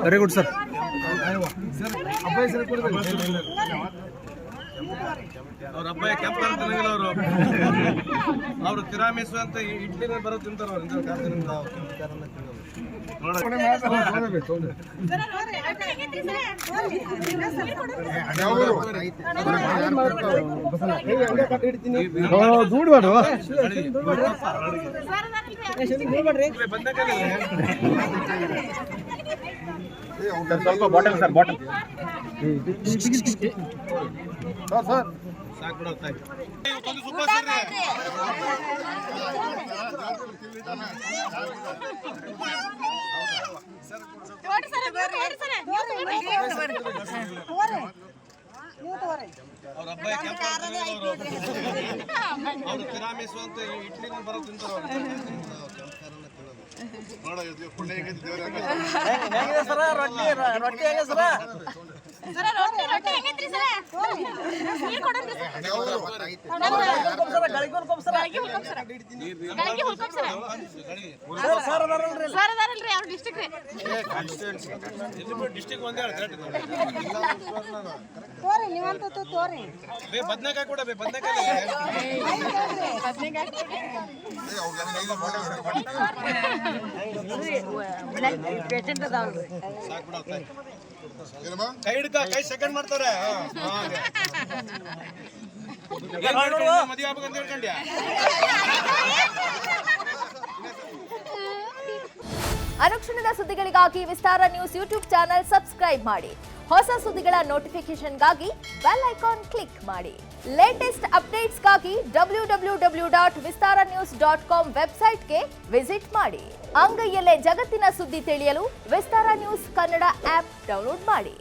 Very good sir. ಅವ್ರ ಅಬ್ಬ ಕೆಂಪ ಅಂತಂಗಿಲ್ಲ ಅವರು ತಿರಾಮಿಸು ಅಂತ ಇಡ್ಲಿ ಬರೋ ತಿಂತಾರ ಸ್ವಲ್ಪ ಬಾಟಲ್ ಸರ್, ಬಾಟಲ್ ಸರ್ ಸಾಕು ಬಿಡ. ಅವ್ರ ಅಬ್ಬ ಕೆಂಪ ಅವರು ತಿರಾಮಿಸು ಅಂತ ಇಡ್ಲಿ ಬರೋ ತಿಂತಾರ ಬದ್ನೆಕಾಯಿ ಕೂಡ ಕೈ ಹಿಡ್ಕ, ಕೈ ಸೆಕೆಂಡ್ ಮಾಡ್ತಾರೆ. ಮದುವೆ ಆಗ್ಬೇಕಂತ ಹೇಳ್ಕೊಂಡ್ಯಾ? ಅನುಕ್ಷಣದ ಸುದ್ದಿಗಳಿಗಾಗಿ ವಿಸ್ತಾರ ನ್ಯೂಸ್ ಯೂಟ್ಯೂಬ್ ಚಾನೆಲ್ ಸಬ್ಸ್ಕ್ರೈಬ್ ಮಾಡಿ. ಹೊಸ ಸುದ್ದಿಗಳ ನೋಟಿಫಿಕೇಶನ್ಗಾಗಿ ಬೆಲ್ ಐಕಾನ್ ಕ್ಲಿಕ್ ಮಾಡಿ. ಲೇಟೆಸ್ಟ್ ಅಪ್ಡೇಟ್ಸ್ಗಾಗಿ www.vistaranews.com ವೆಬ್ಸೈಟ್ಗೆ ವಿಸಿಟ್ ಮಾಡಿ. ಅಂಗೈಯಲ್ಲೇ ಜಗತ್ತಿನ ಸುದ್ದಿ ತಿಳಿಯಲು ವಿಸ್ತಾರ ನ್ಯೂಸ್ ಕನ್ನಡ ಆಪ್ ಡೌನ್ಲೋಡ್ ಮಾಡಿ.